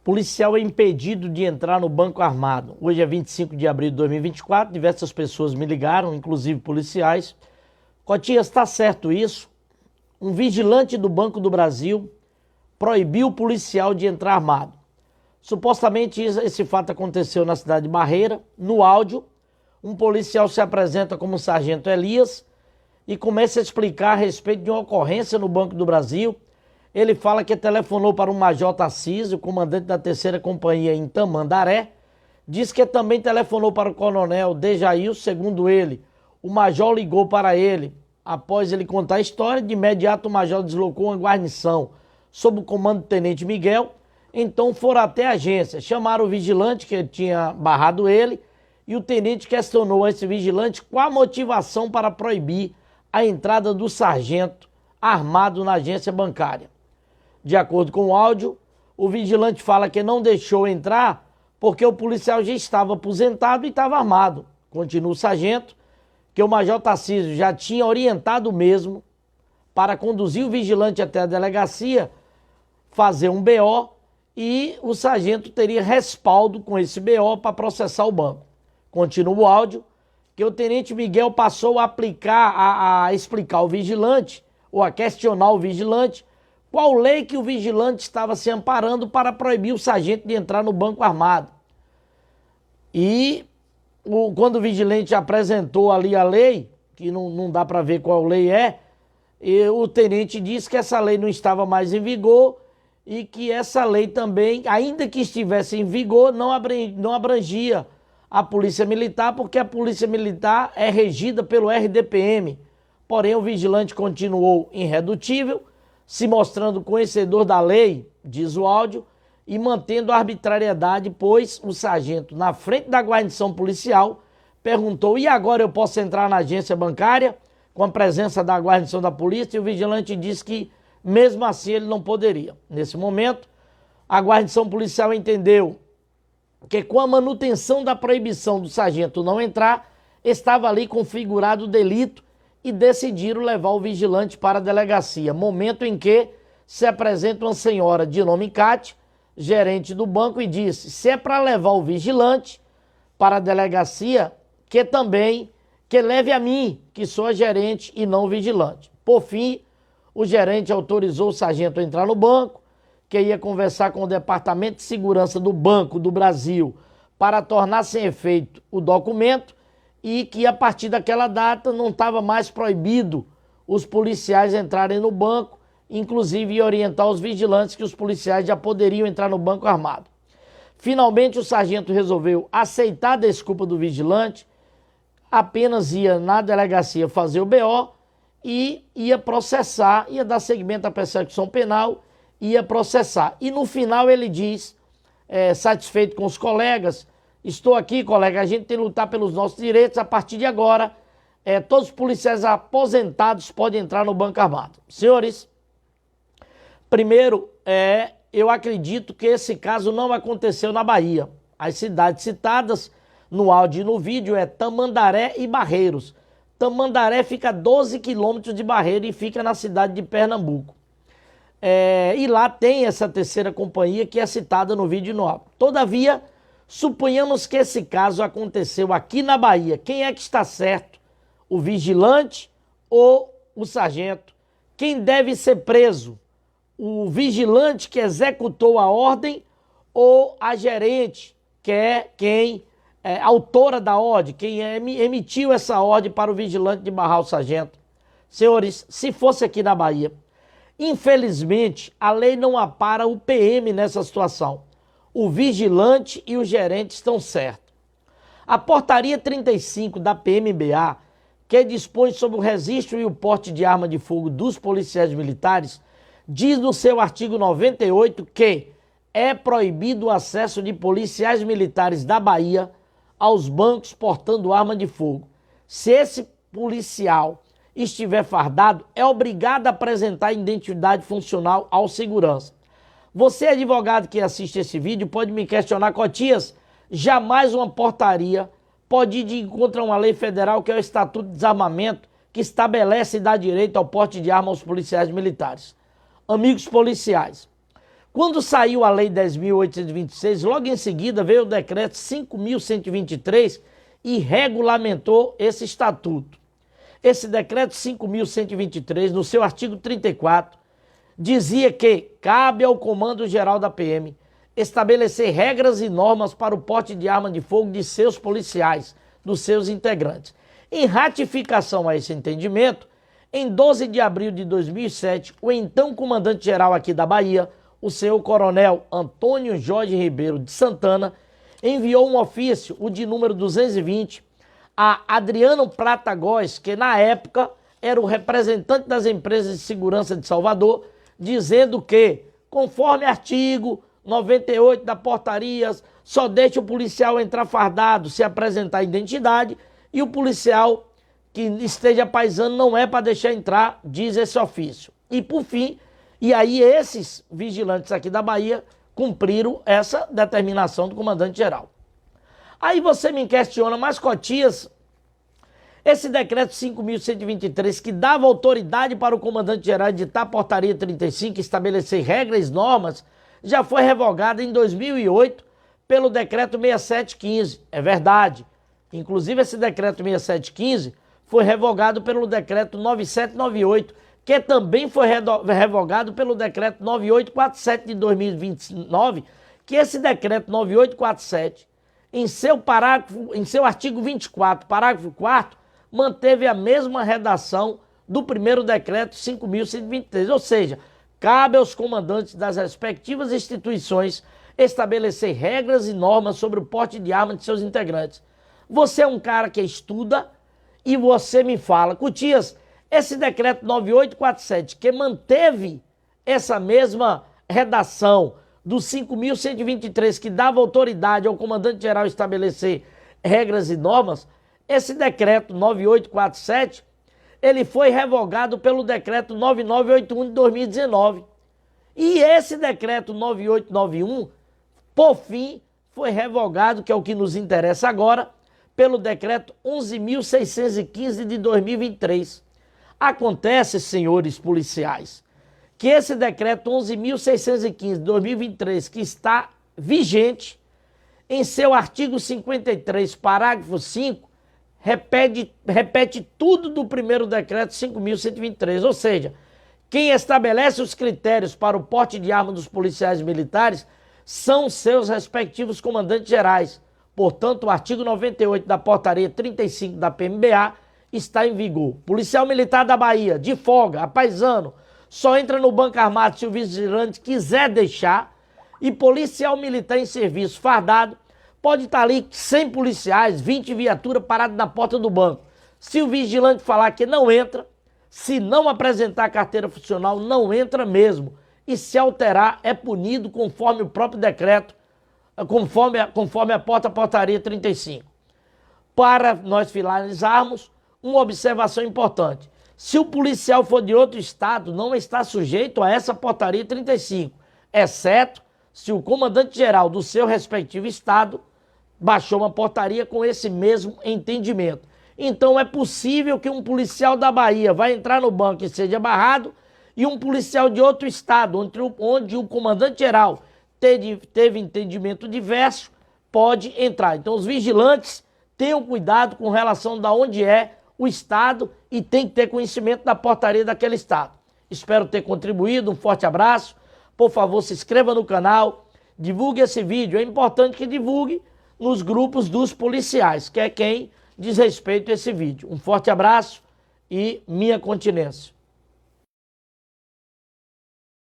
Policial é impedido de entrar no banco armado. Hoje é 25 de abril de 2024, diversas pessoas me ligaram, inclusive policiais. Cotias, está certo isso? Um vigilante do Banco do Brasil proibiu o policial de entrar armado. Supostamente esse fato aconteceu na cidade de Barreira. No áudio, um policial se apresenta como Sargento Elias e começa a explicar a respeito de uma ocorrência no Banco do Brasil. Ele fala que telefonou para o Major Tarcísio, comandante da 3ª Companhia em Tamandaré. Diz que também telefonou para o Coronel Dejail. Segundo ele, o Major ligou para ele. Após ele contar a história, de imediato o Major deslocou uma guarnição sob o comando do Tenente Miguel. Então foram até a agência, chamaram o vigilante que tinha barrado ele e o tenente questionou esse vigilante qual a motivação para proibir a entrada do sargento armado na agência bancária. De acordo com o áudio, o vigilante fala que não deixou entrar porque o policial já estava aposentado e estava armado. Continua o sargento, que o Major Tarcísio já tinha orientado mesmo para conduzir o vigilante até a delegacia, fazer um BO e o sargento teria respaldo com esse BO para processar o banco. Continua o áudio, que o Tenente Miguel passou a explicar ao vigilante, ou a questionar o vigilante, qual lei que o vigilante estava se amparando para proibir o sargento de entrar no banco armado. E quando o vigilante apresentou ali a lei, que não dá para ver qual lei é, e o tenente disse que essa lei não estava mais em vigor e que essa lei também, ainda que estivesse em vigor, não abrangia a Polícia Militar, porque a Polícia Militar é regida pelo RDPM. Porém, o vigilante continuou irredutível, se mostrando conhecedor da lei, diz o áudio, e mantendo a arbitrariedade, pois o sargento, na frente da guarnição policial, perguntou: e agora eu posso entrar na agência bancária com a presença da guarnição da polícia? E o vigilante disse que, mesmo assim, ele não poderia. Nesse momento, a guarnição policial entendeu que, com a manutenção da proibição do sargento não entrar, estava ali configurado o delito e decidiram levar o vigilante para a delegacia. Momento em que se apresenta uma senhora de nome Cátia, gerente do banco, e disse: se é para levar o vigilante para a delegacia, que leve a mim, que sou a gerente e não o vigilante. Por fim, o gerente autorizou o sargento a entrar no banco, que ia conversar com o Departamento de Segurança do Banco do Brasil para tornar sem efeito o documento e que a partir daquela data não estava mais proibido os policiais entrarem no banco, inclusive orientar os vigilantes que os policiais já poderiam entrar no banco armado. Finalmente o sargento resolveu aceitar a desculpa do vigilante, apenas ia na delegacia fazer o BO e ia processar, ia dar seguimento à persecução penal, ia processar. E no final ele diz, satisfeito com os colegas: estou aqui, colega, a gente tem que lutar pelos nossos direitos. A partir de agora, todos os policiais aposentados podem entrar no banco armado. Senhores, primeiro, eu acredito que esse caso não aconteceu na Bahia. As cidades citadas no áudio e no vídeo é Tamandaré e Barreiros. Tamandaré fica a 12 quilômetros de Barreira e fica na cidade de Pernambuco. E lá tem essa 3ª Companhia que é citada no vídeo e no áudio. Todavia, suponhamos que esse caso aconteceu aqui na Bahia. Quem é que está certo? O vigilante ou o sargento? Quem deve ser preso? O vigilante que executou a ordem ou a gerente, que é quem é autora da ordem, quem emitiu essa ordem para o vigilante de barrar o sargento? Senhores, se fosse aqui na Bahia, infelizmente, a lei não apara o PM nessa situação. O vigilante e o gerente estão certos. A portaria 35 da PMBA, que dispõe sobre o registro e o porte de arma de fogo dos policiais militares, diz no seu artigo 98 que é proibido o acesso de policiais militares da Bahia aos bancos portando arma de fogo. Se esse policial estiver fardado, é obrigado a apresentar identidade funcional ao segurança. Você, advogado que assiste esse vídeo, pode me questionar: Cotias, jamais uma portaria pode ir de encontro a uma lei federal, que é o Estatuto de Desarmamento, que estabelece e dá direito ao porte de arma aos policiais militares. Amigos policiais, Quando saiu a Lei 10.826, logo em seguida veio o Decreto 5.123 e regulamentou esse estatuto. Esse Decreto 5.123, no seu artigo 34, dizia que cabe ao Comando-Geral da PM estabelecer regras e normas para o porte de arma de fogo de seus policiais, dos seus integrantes. Em ratificação a esse entendimento, em 12 de abril de 2007, o então comandante-geral aqui da Bahia, o senhor coronel Antônio Jorge Ribeiro de Santana, enviou um ofício, o de número 220, a Adriano Prata Góes, que na época era o representante das empresas de segurança de Salvador, dizendo que, conforme artigo 98 da portaria, só deixa o policial entrar fardado se apresentar identidade e o policial que esteja paisano não é para deixar entrar, diz esse ofício. E por fim, e aí esses vigilantes aqui da Bahia cumpriram essa determinação do comandante-geral. Aí você me questiona, mas Cotias, esse decreto 5.123 que dava autoridade para o comandante-geral editar a portaria 35 e estabelecer regras e normas, já foi revogado em 2008 pelo decreto 6715. É verdade. Inclusive esse decreto 6715 foi revogado pelo decreto 9798, que também foi revogado pelo decreto 9847 de 2029, que esse decreto 9847, em seu artigo 24, parágrafo 4º, manteve a mesma redação do primeiro decreto 5.123, ou seja, cabe aos comandantes das respectivas instituições estabelecer regras e normas sobre o porte de arma de seus integrantes. Você é um cara que estuda e você me fala, Cotias, esse decreto 9847 que manteve essa mesma redação do 5.123 que dava autoridade ao comandante-geral estabelecer regras e normas, esse decreto 9847, ele foi revogado pelo decreto 9981 de 2019. E esse decreto 9891, por fim, foi revogado, que é o que nos interessa agora, pelo decreto 11.615 de 2023. Acontece, senhores policiais, que esse decreto 11.615 de 2023, que está vigente, em seu artigo 53, parágrafo 5, repete tudo do primeiro decreto 5.123, ou seja, quem estabelece os critérios para o porte de arma dos policiais militares são seus respectivos comandantes gerais. Portanto, o artigo 98 da portaria 35 da PMBA está em vigor. Policial militar da Bahia, de folga, apaisano, só entra no banco armado se o vigilante quiser deixar, e policial militar em serviço fardado pode estar ali 100 policiais, 20 viaturas paradas na porta do banco. Se o vigilante falar que não entra, se não apresentar a carteira funcional, não entra mesmo. E se alterar, é punido conforme o próprio decreto, conforme a portaria 35. Para nós finalizarmos, uma observação importante. Se o policial for de outro estado, não está sujeito a essa portaria 35, exceto se o comandante-geral do seu respectivo estado baixou uma portaria com esse mesmo entendimento. Então é possível que um policial da Bahia vai entrar no banco e seja barrado, e um policial de outro estado, onde o comandante-geral teve entendimento diverso, pode entrar. Então os vigilantes tenham cuidado com relação a onde é o estado e tem que ter conhecimento da portaria daquele estado. Espero ter contribuído, um forte abraço. Por favor, se inscreva no canal, divulgue esse vídeo. É importante que divulgue nos grupos dos policiais, que é quem diz respeito a esse vídeo. Um forte abraço e minha continência.